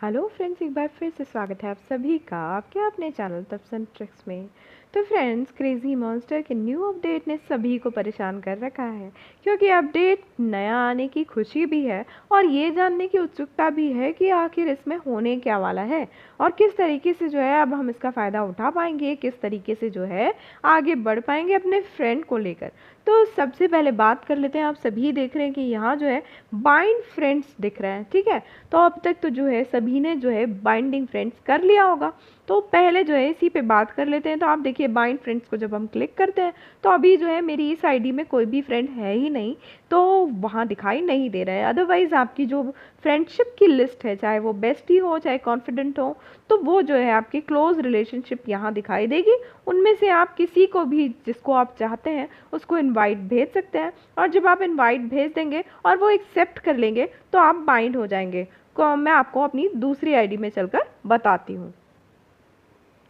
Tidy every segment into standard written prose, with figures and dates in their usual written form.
Hello friends, एक बार फिर से स्वागत है आप सभी का आपके अपने चैनल टिप्स एंड ट्रिक्स में। तो फ्रेंड्स, क्रेजी मॉन्स्टर के न्यू अपडेट ने सभी को परेशान कर रखा है, क्योंकि अपडेट नया आने की खुशी भी है और ये जानने की उत्सुकता भी है कि आखिर इसमें होने क्या वाला है और किस तरीके से जो है अब हम इसका फ़ायदा उठा पाएंगे, किस तरीके से जो है आगे बढ़ पाएंगे अपने फ्रेंड को लेकर। तो सबसे पहले बात कर लेते हैं। आप सभी देख रहे हैं कि यहाँ जो है बाइंड फ्रेंड्स दिख रहे हैं, ठीक है। तो अब तक तो जो है सभी ने जो है बाइंडिंग फ्रेंड्स कर लिया होगा, तो पहले जो है इसी पे बात कर लेते हैं। तो आप देखिए, बाइंड फ्रेंड्स को जब हम क्लिक करते हैं तो अभी जो है मेरी इस आईडी में कोई भी फ्रेंड है ही नहीं, तो वहाँ दिखाई नहीं दे रहा है। अदरवाइज़ आपकी जो फ्रेंडशिप की लिस्ट है, चाहे वो बेस्टी हो चाहे कॉन्फिडेंट हो, तो वो जो है आपकी क्लोज रिलेशनशिप यहाँ दिखाई देगी। उनमें से आप किसी को भी जिसको आप चाहते हैं उसको इनवाइट भेज सकते हैं, और जब आप इनवाइट भेज देंगे और वो एक्सेप्ट कर लेंगे तो आप बाइंड हो जाएंगे। मैं आपको अपनी दूसरी आईडी में चलकर बताती हूँ।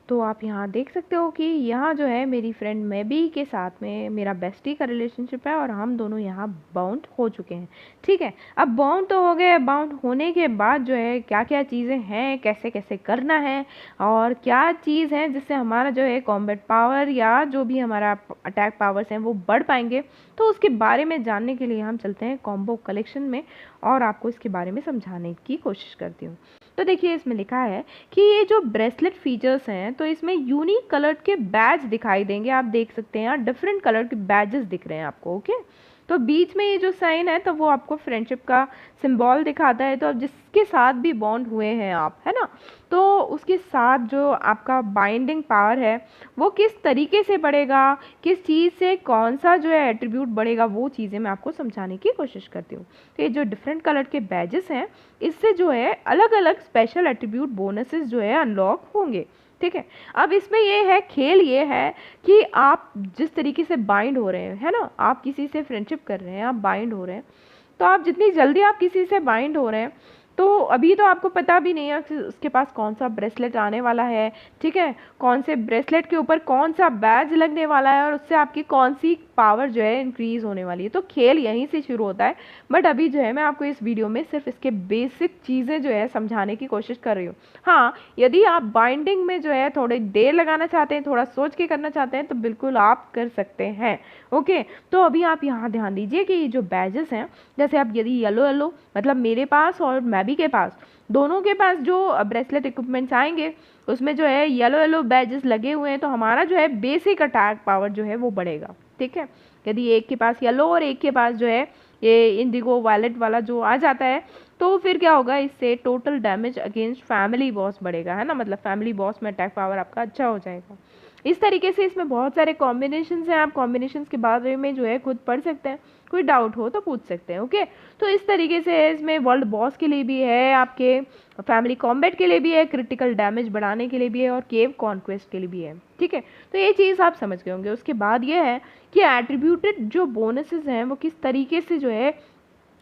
तो आप यहाँ देख सकते हो कि यहाँ जो है मेरी फ्रेंड मैबी के साथ में मेरा बेस्टी का रिलेशनशिप है और हम दोनों यहाँ बाउंड हो चुके हैं, ठीक है। अब बाउंड तो हो गए, बाउंड होने के बाद जो है क्या क्या चीज़ें हैं, कैसे कैसे करना है और क्या चीज़ है जिससे हमारा जो है कॉम्बैट पावर या जो भी हमारा अटैक पावर्स हैं वो बढ़ पाएंगे, तो उसके बारे में जानने के लिए हम चलते हैं कॉम्बो कलेक्शन में और आपको इसके बारे में समझाने की कोशिश करती हूँ। तो देखिए, इसमें लिखा है कि ये जो ब्रेसलेट फीचर्स हैं, तो इसमें यूनिक कलर के बैज दिखाई देंगे। आप देख सकते हैं यहाँ डिफरेंट कलर के बैजेस दिख रहे हैं आपको, ओके। तो बीच में ये जो साइन है तो वो आपको फ्रेंडशिप का सिंबल दिखाता है। तो अब जिसके साथ भी बॉन्ड हुए हैं आप, है ना, तो उसके साथ जो आपका बाइंडिंग पावर है वो किस तरीके से बढ़ेगा, किस चीज़ से कौन सा जो है एट्रीब्यूट बढ़ेगा, वो चीज़ें मैं आपको समझाने की कोशिश करती हूँ। तो ये जो डिफरेंट कलर के बैजेस हैं, इससे जो है अलग अलग स्पेशल एट्रीब्यूट बोनसेस जो है अनलॉक होंगे, ठीक है। अब इसमें ये है, खेल ये है कि आप जिस तरीके से बाइंड हो रहे हैं, है ना, आप किसी से फ्रेंडशिप कर रहे हैं, आप बाइंड हो रहे हैं, तो आप जितनी जल्दी आप किसी से बाइंड हो रहे हैं, तो अभी तो आपको पता भी नहीं है कि उसके पास कौन सा ब्रेसलेट आने वाला है, ठीक है, कौन से ब्रेसलेट के ऊपर कौन सा बैज लगने वाला है और उससे आपकी कौन सी पावर जो है इंक्रीज होने वाली है। तो खेल यहीं से शुरू होता है। बट अभी जो है मैं आपको इस वीडियो में सिर्फ इसके बेसिक चीज़ें जो है समझाने की कोशिश कर रही हूँ। हाँ, यदि आप बाइंडिंग में जो है थोड़ी देर लगाना चाहते हैं, थोड़ा सोच के करना चाहते हैं, तो बिल्कुल आप कर सकते हैं, ओके। तो अभी आप यहाँ ध्यान दीजिए कि ये जो बैजेस हैं, जैसे आप यदि येलो येलो, मतलब मेरे पास और मैबी के पास, दोनों के पास जो ब्रेसलेट इक्विपमेंट्स आएंगे उसमें जो है येलो येलो बैजेस लगे हुए हैं, तो हमारा जो है बेसिक अटैक पावर जो है वो बढ़ेगा, ठीक है। यदि एक के पास येलो और एक के पास जो है ये इंडिगो वायलेट वाला जो आ जाता है, तो फिर क्या होगा, इससे total damage against family boss बढ़ेगा, है ना, मतलब फैमिली बॉस में अटैक पावर आपका अच्छा हो जाएगा। इस तरीके से इसमें बहुत सारे कॉम्बिनेशंस हैं, आप कॉम्बिनेशंस के बारे में जो है खुद पढ़ सकते हैं, कोई डाउट हो तो पूछ सकते हैं, ओके। तो इस तरीके से इसमें वर्ल्ड बॉस के लिए भी है, आपके फैमिली कॉम्बैट के लिए भी है, क्रिटिकल डैमेज बढ़ाने के लिए भी है और केव कॉन्क्वेस्ट के लिए भी है, ठीक है। तो ये चीज़ आप समझ गए होंगे। उसके बाद ये है कि एट्रीब्यूटेड जो बोनसेस हैं वो किस तरीके से जो है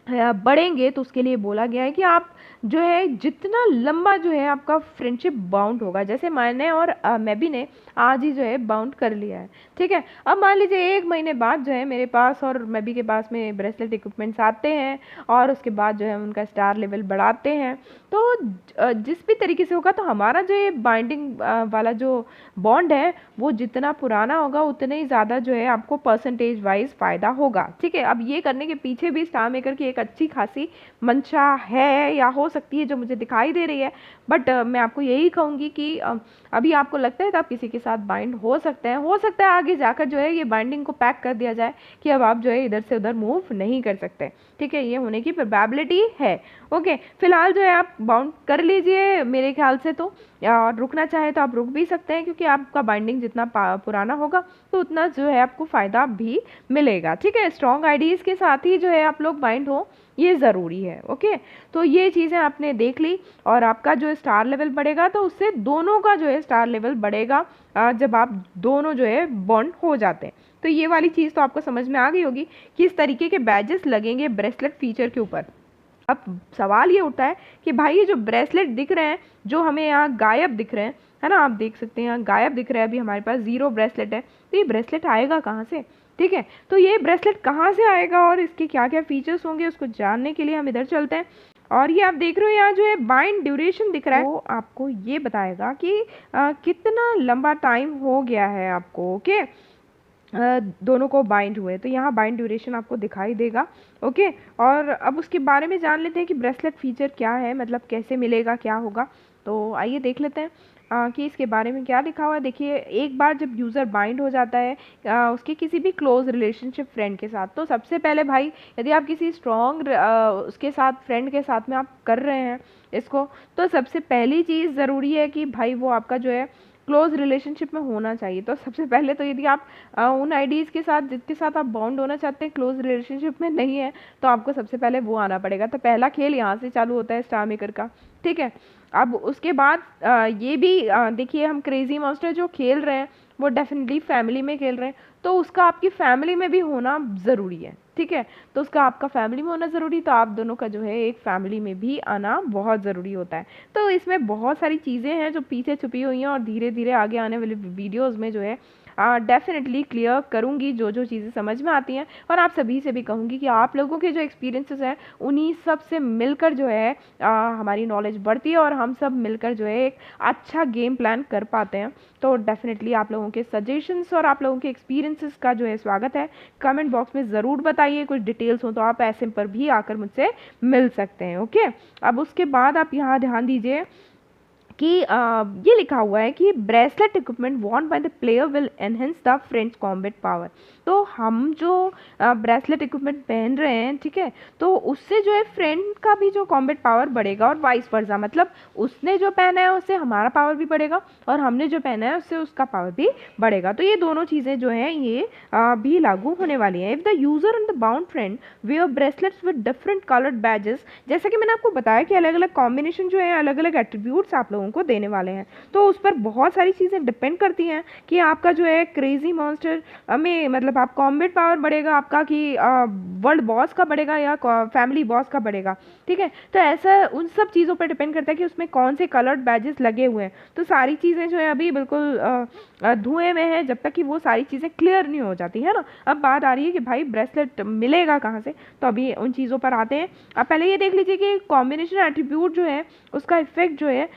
बढ़ेंगे। तो उसके लिए बोला गया है कि आप जो है जितना लंबा जो है आपका फ्रेंडशिप बाउंड होगा, जैसे मैंने और मैबी ने आज ही जो है बाउंड कर लिया है, ठीक है। अब मान लीजिए 1 महीने बाद जो है मेरे पास और मैबी के पास में ब्रेसलेट इक्विपमेंट्स आते हैं और उसके बाद जो है उनका स्टार लेवल बढ़ाते हैं, तो जिस भी तरीके से होगा, तो हमारा जो ये बाइंडिंग वाला जो बॉन्ड है वो जितना पुराना होगा उतने ही ज़्यादा जो है आपको परसेंटेज वाइज फ़ायदा होगा, ठीक है। अब ये करने के पीछे भी स्टार मेकर की एक अच्छी खासी मंशा है या हो सकती है जो मुझे दिखाई दे रही है। बट मैं आपको यही कहूँगी कि अभी आपको लगता है तो आप किसी के साथ बाइंड हो सकते हैं, हो सकता है आगे जाकर जो है ये बाइंडिंग को पैक कर दिया जाए कि अब आप जो है इधर से उधर मूव नहीं कर सकते, ठीक है। ये होने की प्रोबेबिलिटी है, ओके। फिलहाल जो है आप बाउंड कर लीजिए मेरे ख्याल से, तो और रुकना चाहे तो आप रुक भी सकते हैं, क्योंकि आपका बाइंडिंग जितना पुराना होगा तो उतना जो है आपको फ़ायदा भी मिलेगा, ठीक है। स्ट्रॉन्ग आईडीज़ के साथ ही जो है आप लोग बाइंड हो, ये ज़रूरी है, ओके। तो ये चीज़ें आपने देख ली और आपका जो स्टार लेवल बढ़ेगा तो उससे दोनों का जो है स्टार लेवल बढ़ेगा जब आप दोनों जो है बॉन्ड हो जाते हैं। तो ये वाली चीज़ तो आपको समझ में आ गई होगी कि इस तरीके के बैजेस लगेंगे ब्रेसलेट फीचर के ऊपर। अब सवाल ये उठता है कि भाई ये जो ब्रेसलेट दिख रहे हैं, जो हमें यहाँ गायब दिख रहे हैं, है ना, आप देख सकते हैं यहाँ गायब दिख रहा है, अभी हमारे पास 0 ब्रेसलेट है, तो ये ब्रेसलेट आएगा कहाँ से, ठीक है। तो ये ब्रेसलेट कहाँ से आएगा और इसके क्या क्या फीचर्स होंगे उसको जानने के लिए हम इधर चलते हैं और ये आप देख रहे हो यहाँ जो है बाइंड ड्यूरेशन दिख रहा है, वो आपको ये बताएगा कि कितना लंबा टाइम हो गया है आपको, ओके, दोनों को बाइंड हुए। तो यहाँ बाइंड ड्यूरेशन आपको दिखाई देगा, ओके। और अब उसके बारे में जान लेते हैं कि ब्रेसलेट फीचर क्या है, मतलब कैसे मिलेगा, क्या होगा। तो आइए देख लेते हैं कि इसके बारे में क्या लिखा हुआ है। देखिए, एक बार जब यूज़र बाइंड हो जाता है उसके किसी भी क्लोज रिलेशनशिप फ्रेंड के साथ, तो सबसे पहले भाई यदि आप किसी स्ट्रॉन्ग उसके साथ, फ्रेंड के साथ में आप कर रहे हैं इसको, तो सबसे पहली चीज़ ज़रूरी है कि भाई वो आपका जो है क्लोज रिलेशनशिप में होना चाहिए। तो सबसे पहले तो यदि आप उन आईडीज़ के साथ जिसके साथ आप बाउंड होना चाहते हैं क्लोज रिलेशनशिप में नहीं है, तो आपको सबसे पहले वो आना पड़ेगा। तो पहला खेल यहाँ से चालू होता है स्टार मेकर का, ठीक है। अब उसके बाद ये भी देखिए, हम क्रेजी मॉन्स्टर जो खेल रहे हैं वो डेफिनेटली फैमिली में खेल रहे हैं, तो उसका आपकी फैमिली में भी होना ज़रूरी है, ठीक है। तो उसका आपका फैमिली में होना ज़रूरी, तो आप दोनों का जो है एक फैमिली में भी आना बहुत ज़रूरी होता है। तो इसमें बहुत सारी चीज़ें हैं जो पीछे छुपी हुई हैं, और धीरे धीरे आगे आने वाले वीडियोज़ में जो है डेफिनेटली क्लियर करूँगी जो जो चीज़ें समझ में आती हैं। और आप सभी से भी कहूँगी कि आप लोगों के जो एक्सपीरियंसेस हैं उन्हीं सब से मिलकर जो है हमारी नॉलेज बढ़ती है, और हम सब मिलकर जो है एक अच्छा गेम प्लान कर पाते हैं। तो डेफिनेटली आप लोगों के सजेशंस और आप लोगों के एक्सपीरियंसेस का जो है स्वागत है। कमेंट बॉक्स में ज़रूर बताइए, कुछ डिटेल्स हो तो आप ऐसे पर भी आकर मुझसे मिल सकते हैं, ओके। अब उसके बाद आप यहाँ ध्यान दीजिए कि ये लिखा हुआ है कि bracelet equipment Warne by the player will enhance the friends combat power. तो हम जो ब्रेसलेट इक्विपमेंट पहन रहे हैं, ठीक है, तो उससे जो है फ्रेंड का भी जो कॉम्बैट पावर बढ़ेगा, और वाइस वर्सा, मतलब उसने जो पहना है उससे हमारा पावर भी बढ़ेगा, और हमने जो पहना है उससे उसका पावर भी बढ़ेगा। तो ये दोनों चीज़ें जो हैं ये भी लागू होने वाली हैं। If the user and the bound friend wear bracelets with different coloured badges, जैसा कि मैंने आपको बताया कि अलग अलग कॉम्बिनेशन जो है, अलग अलग एट्रीब्यूट्स आप लोगों को देने वाले हैं, तो उस पर बहुत सारी चीज़ें डिपेंड करती हैं कि आपका जो है क्रेजी मॉन्स्टर में, मतलब आप कॉम्बैट पावर बढ़ेगा आपका कि वर्ल्ड बॉस का बढ़ेगा या फैमिली बॉस का बढ़ेगा, ठीक है। तो ऐसा उन सब चीज़ों पर डिपेंड करता है कि उसमें कौन से कलर्ड बैजेस लगे हुए हैं। तो सारी चीज़ें जो है अभी बिल्कुल धुएं में है, जब तक कि वो सारी चीज़ें क्लियर नहीं हो जाती है ना। अब बात आ रही है कि भाई ब्रेसलेट मिलेगा कहाँ से, तो अभी उन चीज़ों पर आते हैं। अब पहले ये देख लीजिए कि कॉम्बिनेशन एट्रीब्यूट जो है उसका इफेक्ट जो है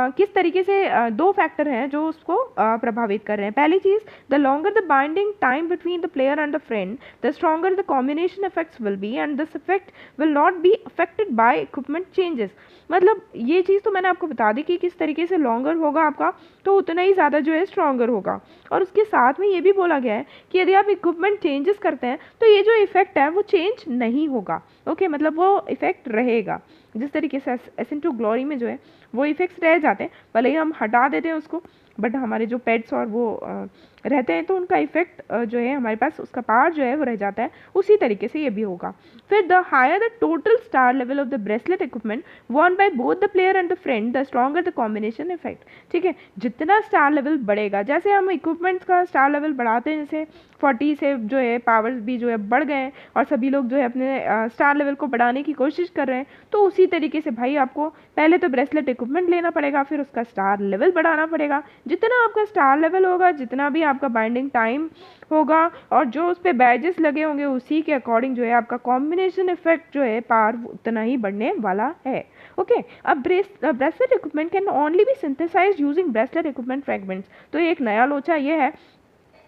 किस तरीके से, दो फैक्टर हैं जो उसको प्रभावित कर रहे हैं। पहली चीज़, the longer the binding time between the player and the friend, the stronger the combination effects will be, and this effect will not be affected by equipment changes. मतलब ये चीज़ तो मैंने आपको बता दी कि किस तरीके से लॉन्गर होगा आपका, तो उतना ही ज़्यादा जो है स्ट्रॉन्गर होगा। और उसके साथ में ये भी बोला गया है कि यदि आप इक्विपमेंट चेंजेस करते हैं तो ये जो इफेक्ट है वो चेंज नहीं होगा, ओके, मतलब वो इफेक्ट रहेगा। जिस तरीके से एसेंट टू ग्लोरी में जो है वो इफेक्ट्स रह जाते हैं, भले ही हम हटा देते हैं उसको, बट हमारे जो पेट्स और वो रहते हैं तो उनका इफेक्ट जो है हमारे पास, उसका पावर जो है वो रह जाता है। उसी तरीके से ये भी होगा। फिर the higher the total star level of the bracelet equipment won by both the player and the friend, the stronger the combination effect, ठीक है। जितना स्टार लेवल बढ़ेगा, जैसे हम इक्विपमेंट्स का स्टार लेवल बढ़ाते हैं, जैसे 40 से जो है पावर्स भी जो है बढ़ गए हैं, और सभी लोग जो है अपने स्टार लेवल को बढ़ाने की कोशिश कर रहे हैं, तो उसी तरीके से भाई आपको पहले तो ब्रेसलेट इक्विपमेंट लेना पड़ेगा, फिर उसका स्टार लेवल बढ़ाना पड़ेगा। जितना आपका स्टार लेवल होगा, जितना भी आपका बाइंडिंग टाइम होगा, और जो उस पर बैजेस लगे होंगे, उसी के अकॉर्डिंग जो है आपका कॉम्बिनेशन इफेक्ट जो है पावर उतना ही बढ़ने वाला है, ओके। अब bracelet equipment can only be synthesised using bracelet equipment fragments. तो एक नया लोचा ये है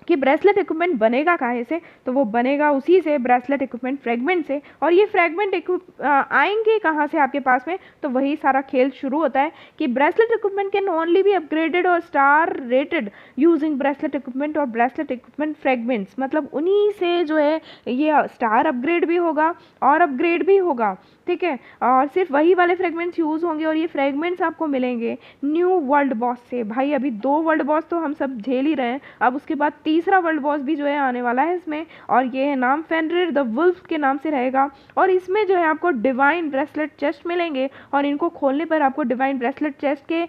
कि ब्रेसलेट इक्विपमेंट बनेगा काहे से, तो वो बनेगा उसी से, ब्रेसलेट इक्विपमेंट फ्रेगमेंट से। और ये फ्रेगमेंट आएंगे कहाँ से आपके पास में, तो वही सारा खेल शुरू होता है कि bracelet equipment can only be upgraded और star rated using bracelet equipment और ब्रेसलेट इक्विपमेंट फ्रेगमेंट्स। मतलब उन्हीं से जो है ये स्टार अपग्रेड भी होगा और अपग्रेड भी होगा, ठीक है। और सिर्फ वही वाले फ्रेगमेंट्स यूज़ होंगे, और ये फ्रेगमेंट्स आपको मिलेंगे न्यू वर्ल्ड बॉस से। भाई अभी 2 वर्ल्ड बॉस तो हम सब झेल ही रहे हैं, अब उसके बाद तीसरा वर्ल्ड बॉस भी जो है आने वाला है इसमें, और ये है नाम फेनरिर द वुल्फ के नाम से रहेगा। और इसमें जो है आपको डिवाइन ब्रेसलेट चेस्ट मिलेंगे, और इनको खोलने पर आपको डिवाइन ब्रेसलेट चेस्ट के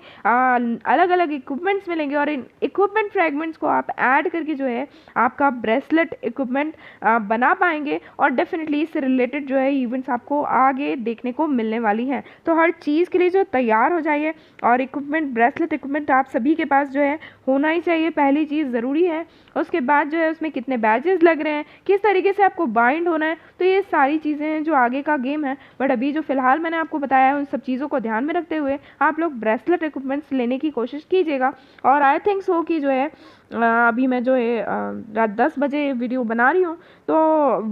अलग अलग इक्विपमेंट्स मिलेंगे, और इन इक्विपमेंट फ्रेगमेंट्स को आप ऐड करके जो है आपका ब्रेसलेट इक्विपमेंट बना पाएंगे। और डेफिनेटली इससे रिलेटेड जो है इवेंट्स आपको आगे आगे देखने को मिलने वाली हैं। तो हर चीज़ के लिए जो तैयार हो जाइए, और इक्विपमेंट, ब्रेसलेट इक्विपमेंट आप सभी के पास जो है होना ही चाहिए, पहली चीज़ ज़रूरी है। उसके बाद जो है उसमें कितने बैचेस लग रहे हैं, किस तरीके से आपको बाइंड होना है, तो ये सारी चीज़ें हैं जो आगे का गेम है। बट अभी जो फ़िलहाल मैंने आपको बताया है, उन सब चीज़ों को ध्यान में रखते हुए आप लोग ब्रेसलेट इक्विपमेंट्स लेने की कोशिश कीजिएगा। और आई थिंक सो कि जो है अभी मैं जो है रात 10 बजे वीडियो बना रही हूँ, तो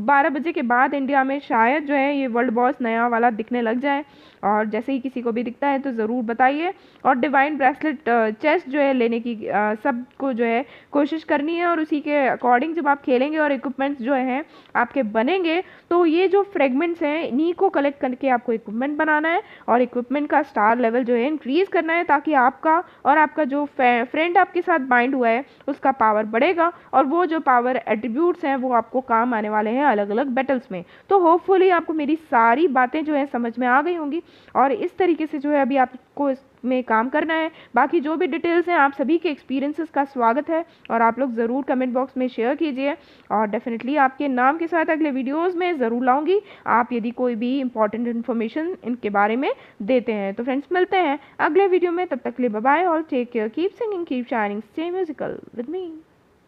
12 बजे के बाद इंडिया में शायद जो है ये वर्ल्ड बॉस नया वाला दिखने लग जाए। और जैसे ही किसी को भी दिखता है तो ज़रूर बताइए। और डिवाइन ब्रेसलेट चेस्ट जो है लेने की सबको जो है कोशिश करनी है, और उसी के अकॉर्डिंग जब आप खेलेंगे और इक्विपमेंट्स जो हैं आपके बनेंगे, तो ये जो फ्रेगमेंट्स हैं इन्हीं को कलेक्ट करके आपको इक्विपमेंट बनाना है, और इक्विपमेंट का स्टार लेवल जो है इंक्रीज़ करना है, ताकि आपका और आपका जो फ्रेंड आपके साथ बाइंड हुआ है उसका पावर बढ़ेगा, और वो जो पावर एट्रीब्यूट्स हैं वो आपको काम आने वाले हैं अलग अलग बैटल्स में। तो होपफुली आपको मेरी सारी बातें जो है समझ में आ गई होंगी, और इस तरीके से जो है अभी आपको इसमें काम करना है। बाकी जो भी डिटेल्स हैं आप सभी के एक्सपीरियंसेस का स्वागत है, और आप लोग ज़रूर कमेंट बॉक्स में शेयर कीजिए, और डेफिनेटली आपके नाम के साथ अगले वीडियोस में ज़रूर लाऊंगी, आप यदि कोई भी इंपॉर्टेंट इन्फॉर्मेशन इनके बारे में देते हैं। तो फ्रेंड्स, मिलते हैं अगले वीडियो में, तब तक के लिए bye bye, all take care, keep singing, keep shining, stay musical with me.